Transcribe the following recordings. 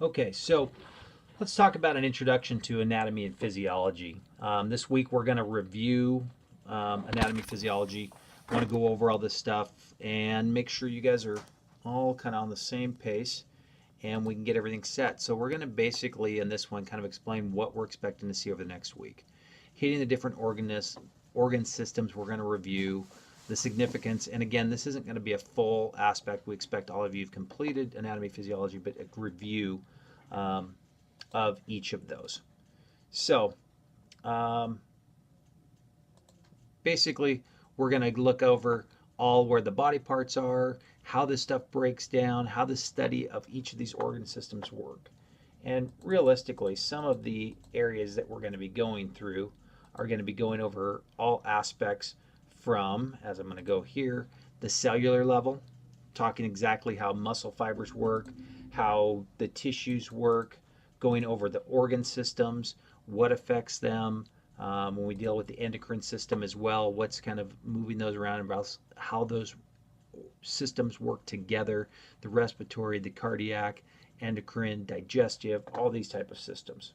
Okay, so let's talk about an introduction to anatomy and physiology. This week we're going to review anatomy, physiology. I want to go over all this stuff and make sure you guys are all kind of on the same pace and we can get everything set. So we're going to basically in this one kind of explain what we're expecting to see over the next week. Hitting the different organ systems we're going to review, the significance, and again, this isn't going to be a full aspect. We expect all of you have completed anatomy, physiology, but a review um, of each of those. So um, basically, we're going to look over all where the body parts are, how this stuff breaks down, how the study of each of these organ systems work. And realistically, some of the areas that we're going to be going through are going to be going over all aspects from, as I'm going to go here, the cellular level, talking exactly how muscle fibers work, how the tissues work, going over the organ systems, what affects them. When we deal with the endocrine system as well, what's kind of moving those around and about how those systems work together, the respiratory, the cardiac, endocrine, digestive, all these type of systems.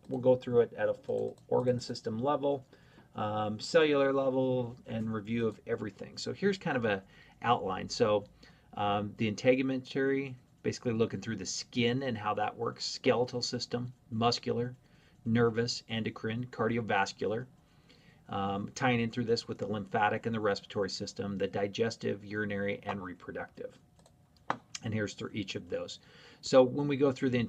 We'll go through it at a full organ system level, cellular level, and review of everything. So here's kind of a outline. So the integumentary, basically looking through the skin and how that works, skeletal system, muscular, nervous, endocrine, cardiovascular, tying in through this with the lymphatic and the respiratory system, the digestive, urinary, and reproductive. And here's through each of those. So when we go through the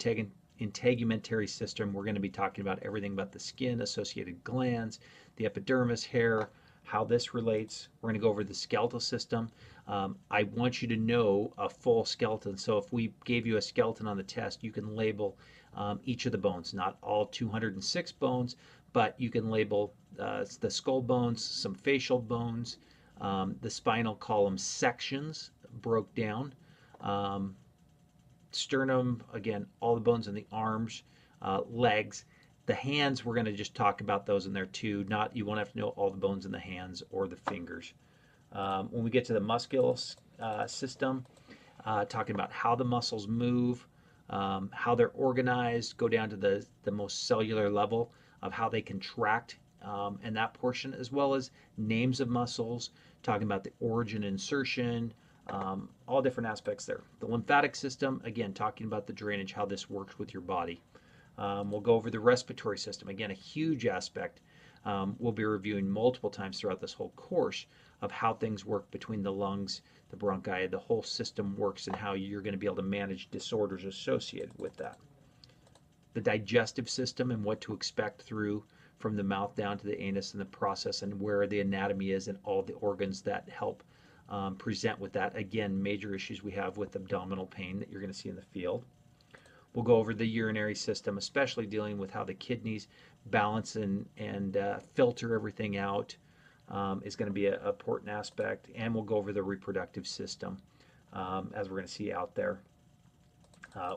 integumentary system, we're going to be talking about everything about the skin, associated glands, the epidermis, hair, how this relates. We're going to go over the skeletal system. I want you to know a full skeleton. So if we gave you a skeleton on the test, you can label each of the bones, not all 206 bones, but you can label the skull bones, some facial bones, the spinal column sections broke down, um, sternum, again, all the bones in the arms, legs. The hands, we're going to just talk about those in there too. Not, you won't have to know all the bones in the hands or the fingers. When we get to the muscular system, talking about how the muscles move, how they're organized, go down to the most cellular level of how they contract and that portion, as well as names of muscles, talking about the origin insertion, all different aspects there. The lymphatic system, again, talking about the drainage, how this works with your body. We'll go over the respiratory system, again, a huge aspect. We'll be reviewing multiple times throughout this whole course of how things work between the lungs, the bronchi, the whole system works, and how you're going to be able to manage disorders associated with that. The digestive system and what to expect through from the mouth down to the anus and the process and where the anatomy is and all the organs that help present with that. Again, major issues we have with abdominal pain that you're going to see in the field. We'll go over the urinary system, especially dealing with how the kidneys balance and filter everything out is going to be an important aspect. And we'll go over the reproductive system as we're going to see out there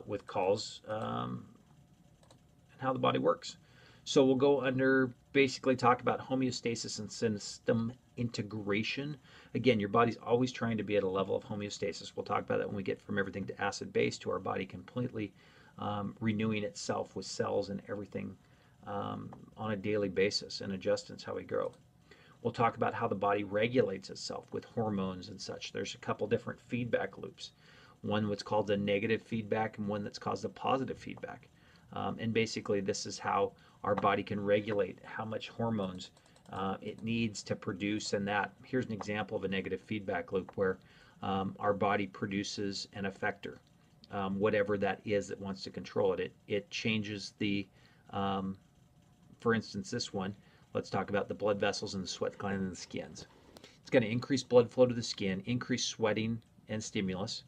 with calls and how the body works. So we'll go under basically talk about homeostasis and system integration. Again, your body's always trying to be at a level of homeostasis. We'll talk about that when we get from everything to acid base to our body completely renewing itself with cells and everything on a daily basis and adjustments how we grow. We'll talk about how the body regulates itself with hormones and such. There's a couple different feedback loops. One what's called the negative feedback and one that's caused a positive feedback. And basically this is how our body can regulate how much hormones it needs to produce. And that here's an example of a negative feedback loop where our body produces an effector, whatever that is that wants to control it. It changes the, for instance, this one, let's talk about the blood vessels and the sweat gland and the skins. It's going to increase blood flow to the skin, increase sweating and stimulus,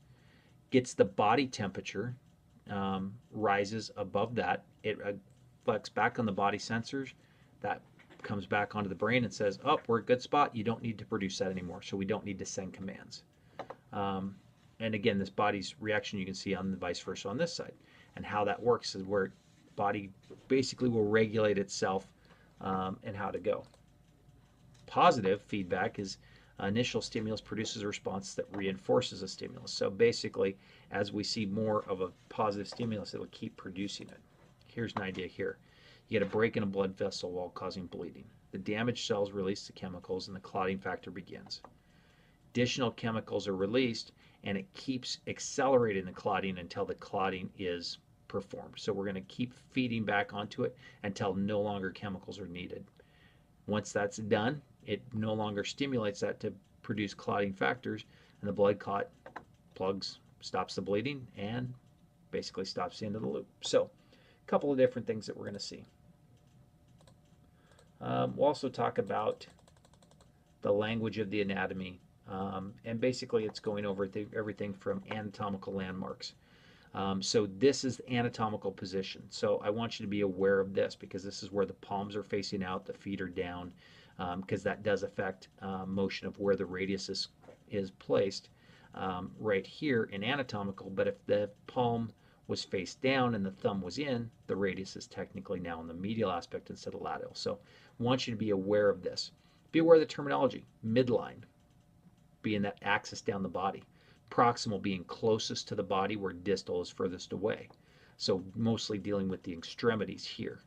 gets the body temperature, rises above that. It reflects back on the body sensors. That comes back onto the brain and says, oh, we're a good spot. You don't need to produce that anymore. So we don't need to send commands. And again, this body's reaction you can see on the vice versa on this side. And how that works is where body basically will regulate itself and how to go. Positive feedback is Initial stimulus produces a response that reinforces a stimulus. So basically, as we see more of a positive stimulus, it'll keep producing it. Here's an idea here. You get a break in a blood vessel while causing bleeding. The damaged cells release the chemicals and the clotting factor begins. Additional chemicals are released and it keeps accelerating the clotting until the clotting is performed. So we're going to keep feeding back onto it until no longer chemicals are needed. Once that's done, it no longer stimulates that to produce clotting factors, and the blood clot plugs, stops the bleeding, and basically stops the end of the loop. So a couple of different things that we're going to see. We'll also talk about the language of the anatomy, and basically it's going over everything from anatomical landmarks. So this is the anatomical position. So I want you to be aware of this because this is where the palms are facing out, the feet are down, because that does affect motion of where the radius is placed right here in anatomical. But if the palm was face down and the thumb was in, the radius is technically now in the medial aspect instead of lateral. So I want you to be aware of this. Be aware of the terminology. Midline being that axis down the body. Proximal being closest to the body where distal is furthest away. So mostly dealing with the extremities here.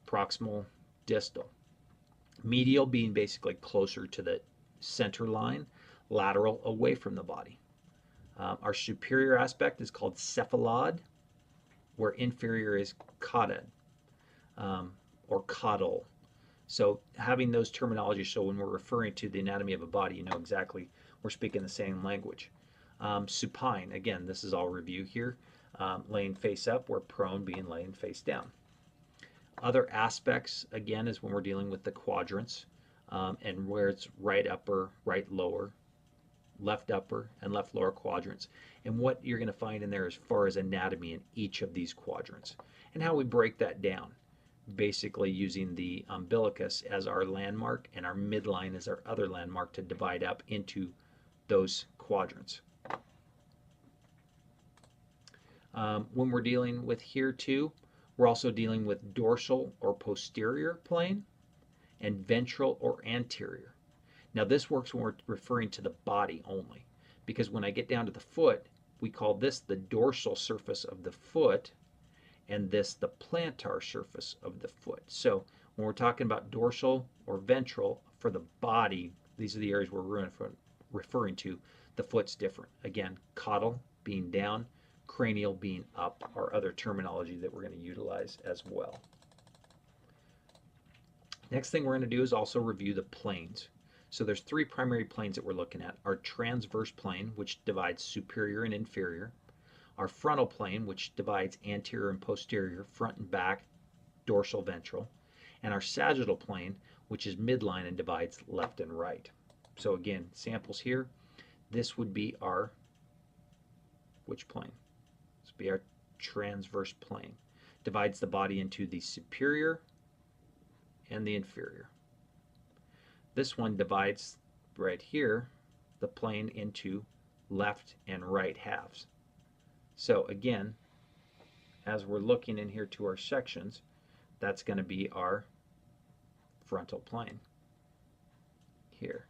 Proximal, distal. Medial being basically closer to the center line. Lateral away from the body. Our superior aspect is called cephalad, where inferior is caudad or caudal. So having those terminologies, so when we're referring to the anatomy of a body, you know exactly we're speaking the same language. Supine, again, this is all review here. Laying face up, where prone being laying face down. Other aspects, again, is when we're dealing with the quadrants and where it's right upper, right lower, left upper, and left lower quadrants. And what you're going to find in there as far as anatomy in each of these quadrants. And how we break that down. Basically using the umbilicus as our landmark and our midline as our other landmark to divide up into those quadrants. When we're dealing with here too, we're also dealing with dorsal or posterior plane and ventral or anterior. Now this works when we're referring to the body only, because when I get down to the foot, we call this the dorsal surface of the foot and this the plantar surface of the foot. So when we're talking about dorsal or ventral for the body, these are the areas we're referring to. The foot's different. Again, caudal being down, cranial being up, are other terminology that we're going to utilize as well. Next thing we're going to do is also review the planes. So there's three primary planes that we're looking at. Our transverse plane, which divides superior and inferior. Our frontal plane, which divides anterior and posterior, front and back, dorsal, ventral. And our sagittal plane, which is midline and divides left and right. So again, samples here. This would be our, which plane? This would be our transverse plane. Divides the body into the superior and the inferior. This one divides right here the plane into left and right halves. So again, as we're looking in here to our sections, that's going to be our frontal plane here,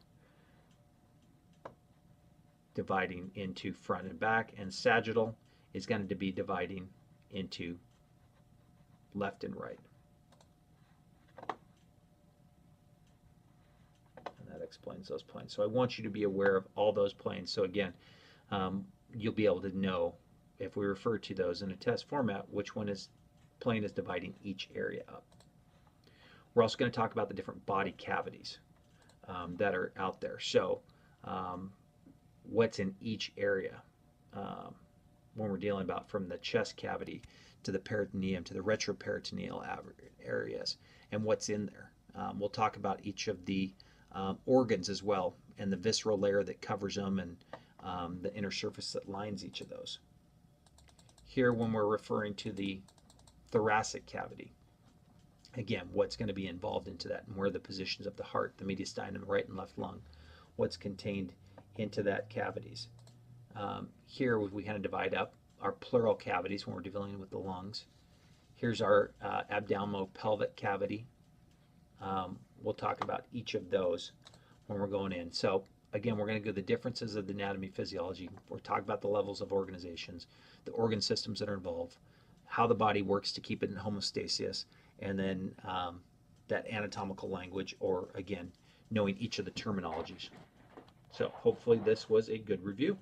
dividing into front and back, and sagittal is going to be dividing into left and right. And that explains those planes. So I want you to be aware of all those planes. So again, you'll be able to know if we refer to those in a test format, which plane is dividing each area up. We're also going to talk about the different body cavities that are out there. So what's in each area when we're dealing about from the chest cavity to the peritoneum to the retroperitoneal areas and what's in there. We'll talk about each of the organs as well and the visceral layer that covers them and the inner surface that lines each of those. Here when we're referring to the thoracic cavity, again, what's going to be involved into that and where the positions of the heart, the mediastinum, right and left lung, what's contained into that cavities. Here we kind of divide up our pleural cavities when we're dealing with the lungs. Here's our abdominopelvic cavity. We'll talk about each of those when we're going in. So Again, we're going to go the differences of the anatomy physiology. We're talking about the levels of organizations, the organ systems that are involved, how the body works to keep it in homeostasis, and then that anatomical language, or again, knowing each of the terminologies. So hopefully this was a good review.